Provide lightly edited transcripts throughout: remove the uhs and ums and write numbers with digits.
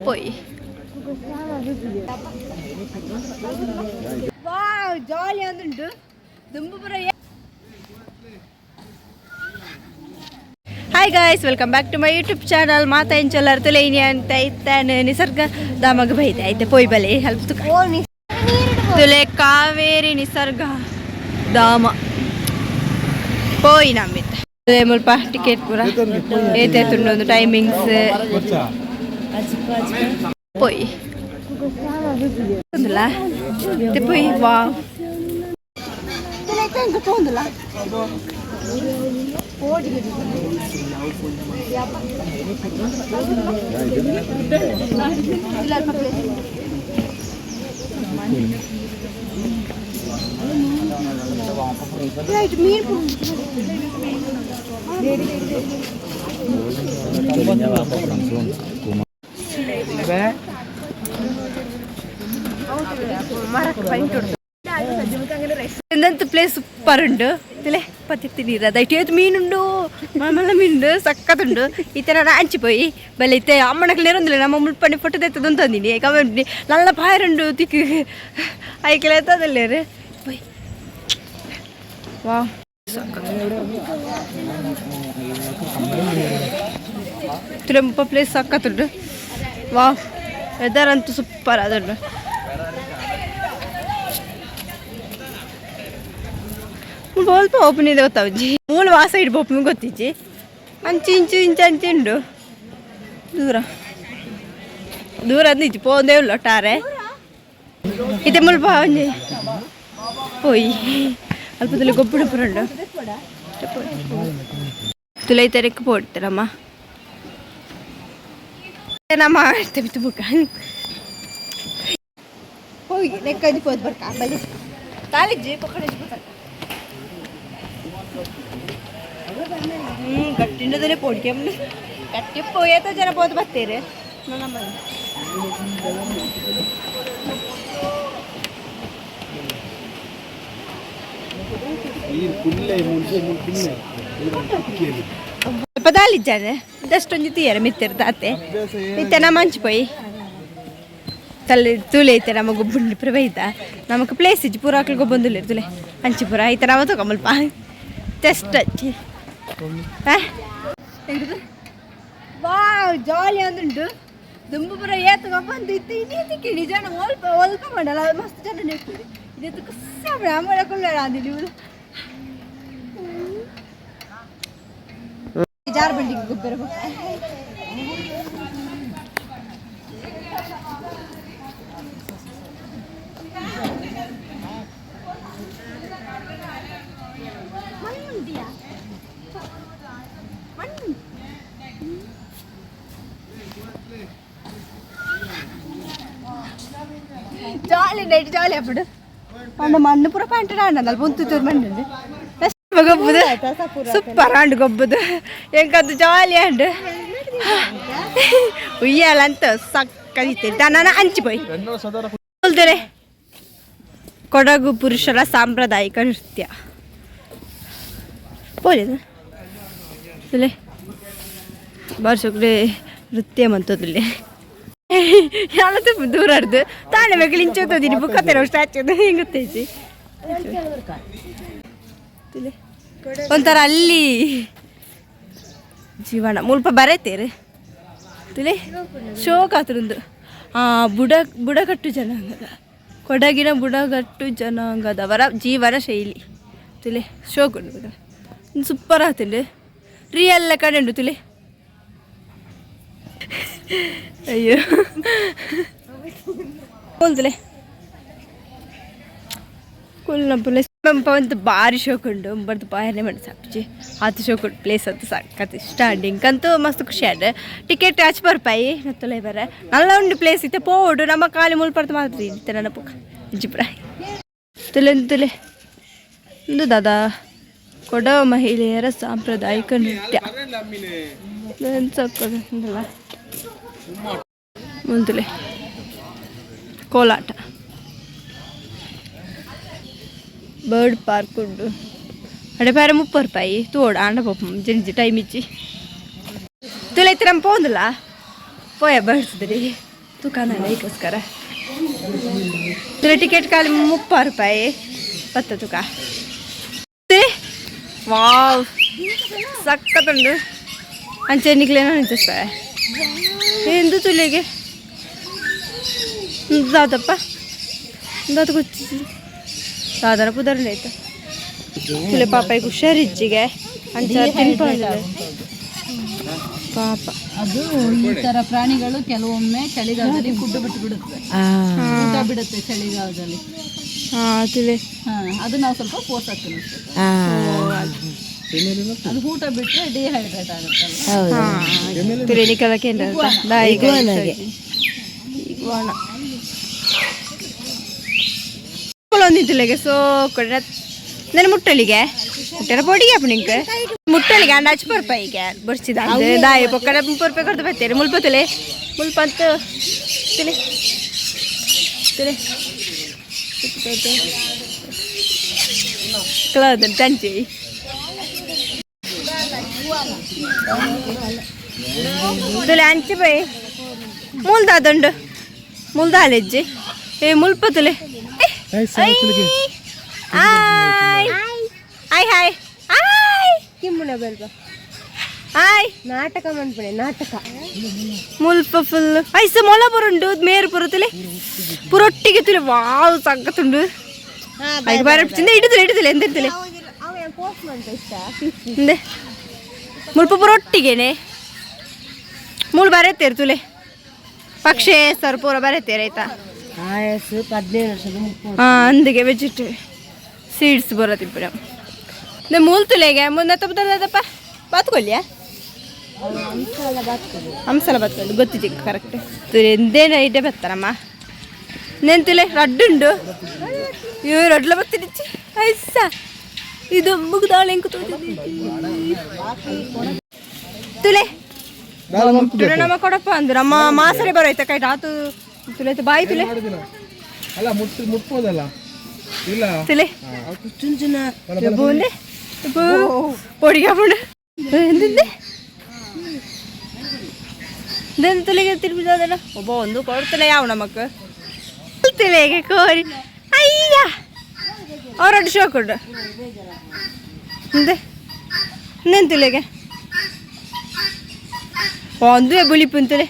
Poi. Wow, jolly ಅಂದುಂಟು ದುಂಬುಪುರ. Hi guys, welcome back to my YouTube channel. ಮಾತಾ ಎಂಚಲ್ಲರ್ ತುಲೇನಿ ಅಂತ ಇತ್ತಾನೆ ನಿಸರ್ಗ ದಾಮಗ ಬೈತೆ ಐತೆ ಪೋಯ್ ಬಲೆ ಹೆಲ್ಪ್ ತುಲೆ ಕಾವೇರಿ ನಿಸರ್ಗ ಧಾಮ ಪೋಯ್ ನಮ್ಮಿತ್ತ ಮುಲ್ಪ ಟಿಕೆಟ್ ಪೂರ ಏತೆ ತುಂಡೊಂದು ಟೈಮಿಂಗ್ಸ್ ಪೋಯ್ ಒಂದಲ್ಲ ಪೋಯ್ ವಾ ಒಂದಲ್ಲ എന്തെന്ത് പ്ലേസ് സൂപ്പറുണ്ട് ഇതിലെ പത്തിത്തിനീര ദൈറ്റ് മീനുണ്ടോ നല്ല മീനുണ്ട് സക്കത്തുണ്ട് ഇത്തര അഞ്ചിപ്പോയി ബല ഇത്തെ അമ്മണക്ക് നേരൊന്നുമില്ല നമ്മ മുൾപ്പണി പൊട്ടി തെത്തതൊന്നും തന്നിനി കമ്മി നല്ല പായറുണ്ട് തിക്ക് അയക്കലെത്തതല്ലേ പോയി വാ ತುಲೆಂಪ ಪ್ಲೇಸ್ ಸಕ್ಕತ್ತುಂಟು ವಾ ವೆದರ್ ಅಂತೂ ಸೂಪರ್ ಅದುಂಟು ಸ್ವಲ್ಪ ಓಪನ್ ಇದೆ ಗೊತ್ತಾವಜ್ಜಿ ಮೂಲ ಆ ಸೈಡ್ ಬೋಪನ್ ಗೊತ್ತಿಜ್ಜಿ ಅಂಚಿ ಇಂಚು ಇಂಚು ಅಂಚಿ ಉಂಡು ದೂರ ದೂರ ಅಂದಿಜ್ಜಿ ಪೋಂದೇ ಉಳ್ಳು ಒಟ್ಟಾರೆ ಇದೆ ಮುಲ್ಪ ಒಂಜಿ ಪೋಯಿ ಅಲ್ಪ ತುಲೆ ಗೊಬ್ಬುಡು ಪುರ ಉಂಡು ತುಲೆ ತೆರಕ್ಕೆ ಪೋಡ್ತಾರಮ್ಮ ನಮ್ಮ ಬಿತ್ತು ಬುಕ್ಕ ಹೋಗಿ ಲೆಕ್ಕದಿ ಪೋದ್ ಬರ್ಕ ಬಲ್ಲಿ ತಾಲಿಜ್ಜಿ ಪಕ್ಕಡಿಜ್ಜಿ ಬರ್ಕ ಗಟ್ಟಿಂಡದಲ್ಲೇ ಪೋಡ್ಕೆ ಗಟ್ಟಿ ಪೋಯತ ಜನ ಪೋದ್ ಬರ್ತೀರಿ ನಮ್ಮ ಪದಾಲಿಜ್ಜಾನೆ ಇದಷ್ಟೊಂದು ತೀಯರ ಮಿತ್ತಿರ್ತಾತೆ ಇತ್ತೆ ನಮ್ಮ ಹಂಚಿಪೋಯಿ ತಲೆ ತುಲೆ ಐತೆ ನಮ್ಮ ಗೊಬ್ಬಂಡು ಪ್ರವಹಿತ ನಮಗೆ ಪ್ಲೇಸ್ ಇಜ್ಜಿ ಪೂರ ಹಾಕಲು ಗೊಬ್ಬಂದುಲ್ಲ ತುಲೆ ಹಂಚಿಪುರ ಈ ಥರ ನಾವು ತಗೊಂಬಲ್ಪ ಜಸ್ಟ್ ಹಚ್ಚಿ ವಾವ್ ಜಾಲಿ ಅಂದುಂಟು ದುಂಬುಪುರ ಏತಗೊಂಡು ಇತ್ತು ಇನ್ನೇತಿಕ್ಕೆ ನಿಜಾನ ಒಲ್ಪ ಮಾಡಲ್ಲ ಮಸ್ತ್ ಜನ ನೆಡ್ತೀರಿ ಇದಕ್ಕೆ ಕುಸ್ಸ ಬ್ರಾಹ್ಮಣಕೊಳ್ಳ ಅಂದಿಲ್ಲ ಜಾರ್ ಬಂಡಿಗೆ ಗೊಬ್ಬರ ಜಾಲಿ ನೈಟ್ ಜಾಲಿ ಅప్పుడు మన మన్ను పుర పంటడా అన్నది పొంతుతూరు మండి గొబ్బుదు సూపర్ అండి గొబ్బుదు ఇంకంత జాలి అండి ఉయ్యాలంతా చక్కది దాన అంచిపోయి ಕೊಡಗು ಪುರುಷರ ಸಾಂಪ್ರದಾಯಿಕ ನೃತ್ಯ పోలేదు ಬಾರ್ಸೋಕ್ರೆ ನೃತ್ಯ ಮಂತೋದಿಲ್ಲ ಎಲ್ಲ ತುಂಬ ದೂರ ಆಡ್ದು ತಾಳೆ ಬೇಕಲ್ಲಿ ಇಂಚೋದಿನಿ ಬುಕ್ಕತ್ತೇನೆ ಅಷ್ಟು ಹಚ್ಚೋದು ಹೆಂಗೆ ಗೊತ್ತೈತಿ ಒಂಥರ ಅಲ್ಲಿ ಜೀವನ ಮುಲ್ಪ ಬರೈತೇರಿ ತುಲೆ ಶೋಕ್ ಆತರಂದು ಬುಡಗಟ್ಟು ಜನಾಂಗದ ಕೊಡಗಿನ ಬುಡಗಟ್ಟು ಜನಾಂಗದವರ ಜೀವನ ಶೈಲಿ ತುಲೆ ಶೋಕ್ ಉಂಟು ಸೂಪರ್ ಆಗ್ತಿಲ್ಲ ರಿಯಲ್ ಕಡೆ ಉಂಟು ತುಲೆ ಅಯ್ಯೋ ಹೋಲ್ತಲೆ ಕುಲ್ನ ಪ್ಲೇಸ್ ಒಂದು ಭಾರಿ ಶೋಕ್ ಉಂಟು ಬರ್ದು ಬಾಯನ್ನೇ ಮಾಡಿ ಸಾಕ್ಜಿ ಹತ್ತು ಶೋಕ್ ಉಂಟು ಪ್ಲೇಸ್ ಅಂತ ಸಾಕತ್ತು ಸ್ಟಾರ್ಟಿಂಗ್ ಅಂತೂ ಮಸ್ತ್ ಖುಷಿ ಆಡ ಟಿಕೆಟ್ ಹಚ್ ಬರ್ಪಾಯಿ ನತ್ತಲೆ ಬರ ನಲ್ಲ ಉಂಡು ಪ್ಲೇಸ್ ಇತ್ತೆ ಪೋಡು ನಮ್ಮ ಕಾಲಿ ಮುಲ್ಪಡ್ತು ಮಾತ್ರ ಇತ್ತೆ ನನ್ನ ಪುಕ್ಕ ಜಿಪ್ರಾಯ್ ತುಲೆ ಒಂದು ದಾದಾ ಕೊಡವ ಮಹಿಳೆಯರ ಸಾಂಪ್ರದಾಯಿಕ ನೃತ್ಯ ಸಾಕೋದಲ್ಲ ಮುಂದಲೆ ಕೋಲಾಟ ಬರ್ಡ್ ಪಾರ್ಕ್ ಉಂಟು ಅಡೆಪಾರ 30 ರೂಪಾಯಿ ತೋಡ ಆಂಡ ಪಾಪ ಜಂಜಿ ಟೈಮ್ ಇಚ್ಚಿ ತುಲೈತಿರಂ ಪೋಂದಲ್ಲ ಪೋಯ ಬರ್ಸ್ದ್ರಿ ತುಕಾನಲ್ಲ ಈಗೋಸ್ಕರ ಟಿಕೆಟ್ ಖಾಲಿ 30 ರೂಪಾಯಿ ಬತ್ತ ತುಕ ವಾವ್ ಸಕ್ಕತ್ತುಂಡು ಅಂಚೆ ನಿಕ್ಲೇನೋ ನಿಂತಿಸ್ತಾರೆ ಎಂದು ತುಲಿಗೆ जातप्ಪ दात कुछ साधारण पुदर आयता तुले पापायಗೆ ಹುಷಾರಿಜ್ಜಿಗೆ ಅಂಚಾರ ತಿನ್ಕೊಂಡು ಪಾಪ ಅದು ಈ ತರ ಪ್ರಾಣಿಗಳು ಕೆಲವೊಮ್ಮೆ ಚಳಿಗಾಲದಲ್ಲಿ ಫುಡ್ ಬಿಡುತ್ತೆ ಊಟ ಬಿಡುತ್ತೆ ಚಳಿಗಾಲದಲ್ಲಿ ತುಲೆ ಅದು ನಾವು ಸ್ವಲ್ಪ ಫೋರ್ಸ್ ಆಗ್ತೀವಿ ಅದು ಊಟ ಬಿಟ್ಟರೆ ಡಿಹೈಡ್ರೇಟ್ ಆಗುತ್ತಲ್ಲ ತುಲೆ ನಿಕಲಕ್ಕೆ ಒಂದಿತ್ತುಲೆಗೆ ಸೋ ಕೊಡ ನನ್ನ ಮುಟ್ಟಲಿಗೆ ಮುಟ್ಟೆನ ಪೊಡಿಗೆ ನಿಂಗೆ ಮುಟ್ಟಲಿಗೆ ಅಂಡ ಹಚ್ಚಿ ಪರ್ಪಾಯಿಗೆ ಬರ್ಸಿದ ದಾಯಿ ಪೊಕ್ಕಡ 30 ರೂಪಾಯಿ ಕೊಡ್ತು ಬರ್ತೀರಿ ಮುಲ್ಪ ತುಲೆ ಮುಲ್ಪ ಅಂತ ತುಲೆ ತುಲೆ ಕ್ಲೌದ್ ತಂಚಿ ತುಲೆ ಅಂಚಿ ಬೈ ಮೂಲ್ದಾದಂಡು ಮೂಲ್ದಾಲೆಜ್ಜಿ ಏ ಮುಲ್ಪ ತುಲೆ ಹಾಯ್ ಹಾಯ್ ಹಾಯ್ ಹಾಯ್ ಕಿಮ್ಮುನ ಬಲ್ಬ ಹಾಯ್ ನಾಟಕ ಮಾಡ್ಬಿಡೆ ನಾಟಕ ಮುಲ್ಪ ಫುಲ್ ಐಸ ಮೊಲ ಬರುಂಡು ಮೇರು ಪುರತಲೆ ಪುರೊಟ್ಟಿಗೆ ತುಲೆ ವಾವ್ ಸಕ್ಕತ್ತುಂಡು ಐದು ಬಾರ ಹಿಡಿದಿಲ್ಲ ಎಂದಿರ್ತಲೆ ಮುಲ್ಪ ಪುರೊಟ್ಟಿಗೆನೆ ಮೂಳು ಬರತ್ತೇರು ತುಲೆ ಪಕ್ಷೆ ಸರ್ ಪೂರ ಬರತ್ತೇರು ಆಯ್ತಾ ಆಯಸ್ಸು 15 ವರ್ಷದ ಅಂದಿಗೆ ವೆಜಿಟೇಬಲ್ ಸೀಡ್ಸ್ ಬರತ್ತಿಪ್ಪಡ ಮೂಲ್ ತುಲೆಗೆ ಮುಂದೆ ತಪ್ಪದಪ್ಪ ಬಾತ್ಕೊಲ್ಲಿಯಾ ಹಂಸಲ ಬತ್ಕೊಂಡು ಗೊತ್ತಿದ್ದಿ ಕರೆಕ್ಟ್ ತುಲೆ ಎಂದೇನ ಇಡ್ಡೆ ಬತ್ತಾರಮ್ಮ ನೆಂತುಲೆ ರಡ್ಡುಂಡು ಇವ್ ರಡ್ಲ ಬತ್ತಿಡಿಚ್ಚಿ ಐಸ ಇದು ಮುಗ್ದಾಳೆ ಹೆಂಗೆ ತುಲೆ ನಮ್ಮ ಕೊಡಪ್ಪ ಅಂದ್ರು ಅಮ್ಮ ಮಾಸರೆ ಬರೋಯ್ತ ಕೈ ರಾತು ತುಲೆ ಬಾಯಿ ತುಲೆ ಅಲ್ಲ ಮುಟ್ಬೋದಲ್ಲ ಇಲ್ಲ ತುಲೆ ಬೂಂದೆ പൊടിക്കാപ്പുണ്ട് എന്തിന്റെ ഇതെന്തിലേക്ക് തിരുപ്പിച്ചാതല്ലോ അപ്പോൾ ഒന്ന് കൊടുത്തില്ലയാവും നമുക്ക് ത്തിലേക്ക് കോരി അയ്യ അവരോട് ഷോക്കുണ്ട് എന്ത് ഇന്നെന്തിലേക്ക് ಒಂದು ಬುಳಿಪುಂತಲೆ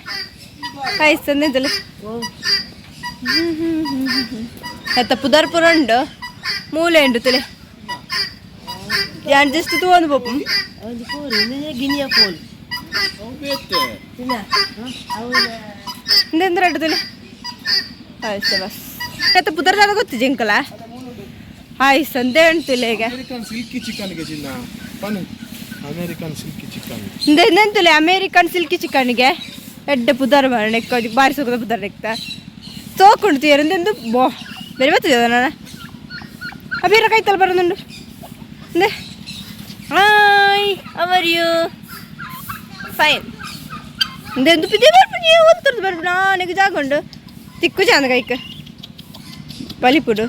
ಕಾಯಿಸ್ತಂದಿದ್ದಲೆ ಎತ್ತ ಪುದರ್ಪುರ ಉಂಡು ಮೂಲೆ ಉಂಡು ತಲೆ ಯಾನ್ ಜಸ್ಟ್ ತೂ ಒಂದು ಪೋಪು ಗಿನಿಯ ಪೋಲ್ ಇಂದೆಂದ್ರೆ ಅಡ್ಡದಲೆ ಆಯ್ತು ಬಸ್ ಎತ್ತ ಪುದರ್ ಜಾಗ ಗೊತ್ತು ಜಿಂಕಲ ಆಯ್ತು ಸಂದೆ ಉಂಟುಲೆ ಈಗ ಅಮೆರಿಕನ್ ಸಿಲ್ಕಿ ಚಿಕನ್ಗೆ ಚಿನ್ನ ಬನ್ನಿ ಅಮೆರಿಕನ್ ಸಿಲ್ಕಿ ಚಿಕನ್ ಇಂದೆಂತುಲೆ ಅಮೇರಿಕನ್ ಸಿಲ್ಕಿ ಚಿಕನ್ಗೆ ಎಡ್ಡ ಪುದರ್ ನೆಕ್ಕ ಬಾರಿ ಸುಖದ ಪುದರ್ ನೆಕ್ತ ಸೋಕೊಂಡು ತೀರಂದೆಂದು ಬೋ ಬೇರೆ ಬರ್ತದೆ ನಾನು ಅಬೇರ ಕೈತಲ್ಲ ಬರೋದುಂಡು ಅಂದೆ ಹಾಯ್ ಅವರ್ ಯು ಫೈನ್ ಇಂದೆಂದು ಪಿದೆ ಬರ್ಬಿಡಿ ಓದ್ತರದು ಬರ್ಬಿಡಿ ನನಗೆ ಜಾಗೊಂಡು ತಿಕ್ಕು ಚಂದ ಕೈಕ ಬಲಿಪುಡು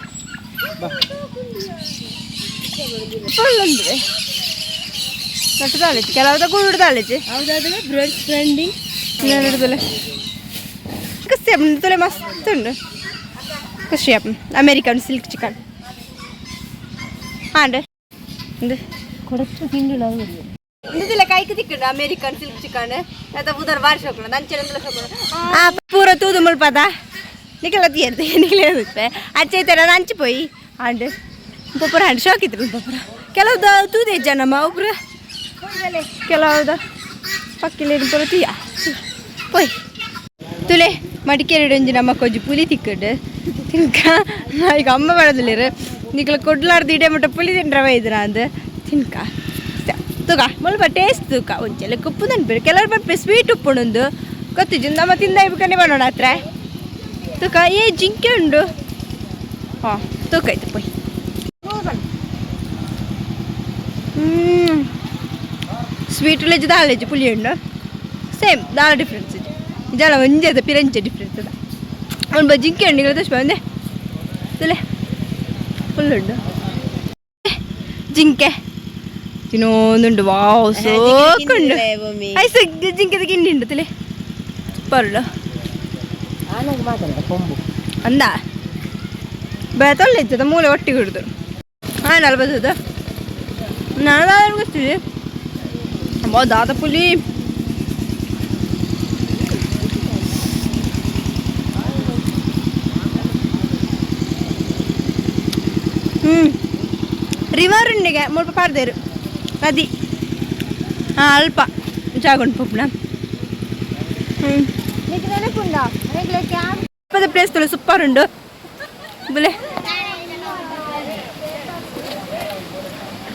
ಒಳ್ಳೊಂದು ಕಟ್ಟದಾಲೆಚ್ಚು ಕೆಲವ್ದ ಕೂಡಿದಾಲೆಚ್ಚು ಹೌದಾದ್ರೆ ಬ್ರೆಡ್ ಸ್ಪ್ರೆಂಡಿಂಗ್ ಹಿಡಿದಲೆ ಕಸಿ ತೊಲೆ ಮಸ್ತ್ ಉಂಡು ಕಸಿ ಅಮೇರಿಕನ್ ಸಿಲ್ಕ್ ಚಿಕನ್ ಹಾಂಡ್ ಇಂದು ಕೊಡಚ್ಚು ತಿಂಡಿಲ್ಲ ಇಂದಿಲ್ಲ ಕೈക്ക് ತಿಕ್ಕುಂಡು ಅಮೇರಿಕನ್ ಸಿಲ್ಕ್ ಚಿಕನ್ ಅದ ಉದರ್ ಬಾರಿ ಶೋಕುಂಡು ನಂಚೆಲ್ಲ ಶೋಕುಂಡು ಆ ಪೂರ ತೂದು ಮುಳ್ಪದ ನಿಕಲ ತೀರ್ತೆ ನಿಕಲೇ ಅಚ್ಚೈತರ ನಂಚಿ ಪೋಯಿ ಹಾಂಡ್ ಪೊಪ್ಪರ ಹಾಂಡ್ ಶೋಕಿದ್ರು ಪೊಪ್ಪರ ಕೆಲವ್ದ ತೂದೆ ಜನಮ್ಮ ಒಬ್ರು ಕೆಲವ್ದ ಪಕ್ಕಿಲೇನು ಪೂರ ತೀಯ ಪೋಯ್ ತುಲೆ ಮಡಿಕೇರಿ ಒಂಜಿ ನಮ್ಮ ಕೊಂಚ ಪುಲಿ ತಿಕ್ಕುಂಡು ತಿನ್ಕ ಈಗ ಅಮ್ಮ ಮಾಡೋದಿಲ್ಲರು ನಿಕಲ ಕೊಡ್ಲಾರ್ದು ಇಡೇ ಮಟ್ಟ ಪುಲಿ ತಿಂಡ್ರವ ಇದ್ರ ಅಂದು ತಿನ್ಕ ತುಗ ಮುಲ್ಪ ಟೇಸ್ಟ್ ತೂಕ ಒಂಚೆಲ್ಲ ಉಪ್ಪು ನೆನ್ಪಿರು ಕೆಲವ್ರು ಬರ್ಪೆ ಸ್ವೀಟ್ ಉಪ್ಪುಣೊಂದು ಗೊತ್ತಿದ್ದು ನಮ್ಮ ತಿಂದ ಇಬ್ಬಕನೆ ಮಾಡೋಣ ಹತ್ರ ತೂಕ ಏ ಜಿಂಕೆ ಉಂಡು ಹಾಂ ತೂಕ ಆಯ್ತು ಪೋಯ್ ಸ್ವೀಟ್ ದಾಳೆಜ್ಜು ಪುಲಿ ಉಂಡು ಸೇಮ್ ದಾಳ ಡಿಫ್ರೆನ್ಸ್ ಇದೆ ಇದೆಲ್ಲ ಒಂದೇ ಅದ ಪಿರಂಚೆ ಡಿಫ್ರೆನ್ಸ್ ಅದ ಒಂದು ಜಿಂಕೆ ಉಂಡು ಈಗ ದಷ್ಟು ಬಂದೆ ತುಲೆ ಫುಲ್ ಉಂಡು ಜಿಂಕೆ ತಿನ್ನೋಂದುಂಡು ವಾವ್ ಸೋಕುಂಡು ಐಸ ಜಿಂಕೆದ ಗಿಂಡಿ ಉಂಡು ತುಲೆ ಪರ್ಲು ಅಂದ ತೊಳ್ಳೆ ಇರ್ತದ ಮೂಲೆ ಒಟ್ಟಿಗೆ ಹಿಡಿದು ಹಾಂ ಬರ್ತದ ನಾನು ಗೊತ್ತಿದೆ ದಾದ ಪುಲಿ ರಿವರ್ ಉಂಡಿಗೆ ಮುಲ್ಪ ಪಾರ್ದೇರು ನದಿ ಹಾಂ ಅಲ್ಪ ಜಾಗೊಂಡು ಪಪ್ಪನ ಪ್ಲೇಸ್ ತೊಲೆ ಸೂಪರ್ ಉಂಡು ಬಲೆ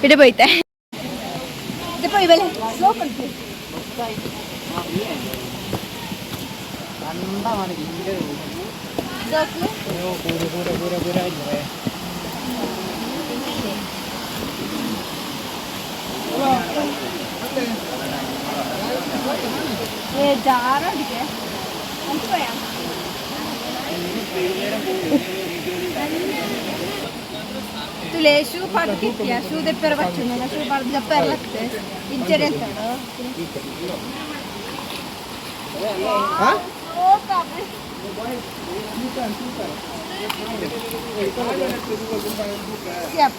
ಇಡೆ ಬೈತೆ ಪೋಯ್ ಬಲೆ तुले शू पाड कित्या शू दे पर बच्चे ना शू पाड जब पैर लगते इज्जत है हां ओ काबे siap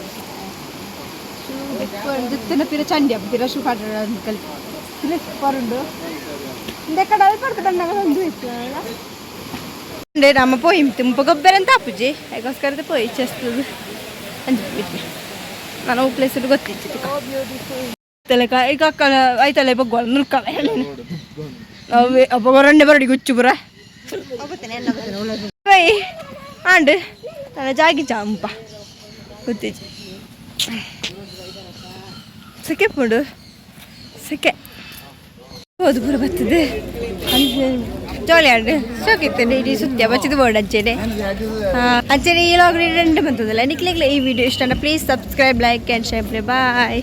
शू दे पर जितने फिर चंडी अब फिर शू पाड निकल फिर पर उंडो इंदे कडाल पर कटना ಒಂದು ಇತ್ತು ಅಂದ್ರೆ ನಮ್ಮ ಪೋಯಿ ತುಂಬ ಗೊಬ್ಬರ ಅಂತ ಅಪ್ಪುಜಿ ಅದಕ್ಕೋಸ್ಕರ ಪೋಯಿ ಚೆಸ್ತದು ಅಂಜಿ ನಾನು ಪ್ಲೇಸ್ ಗೊತ್ತಿತ್ತು ತಲೆಕ ಈಗ ಅಕ್ಕ ಆಯ್ತಲ್ಲ ಬಗ್ಗೋಳ ನುರ್ಕಲ್ಲ ಅವೇ ಅಬ್ಬ ರಂಡೆ ಬರಡಿ ಗುಚ್ಚು ಬರ ಆಂಡ್ ನನ್ನ ಜಾಗಿ ಚಾಂಪ ಗೊತ್ತಿಜ್ಜಿ ಸೆಕೆ ಪುಂಡು ಸೆಕೆ ಹೋದು ಪೂರ ಬರ್ತದೆ ಜೋಲಿ ಆಂಡ್ ಶೋಕಿತ್ತೇನೆ ಇಡೀ ಸುತ್ತಿ ಬಚ್ಚಿದ ಬೋರ್ಡ್ ಅಂಚೆನೆ ಅಂಚೆನೆ ಈ ಲಾಗ್ 2 ಬಂತದಲ್ಲ ನಿಕ್ಲಿಗ್ಲೆ ಈ ವಿಡಿಯೋ ಇಷ್ಟ please subscribe like and share bye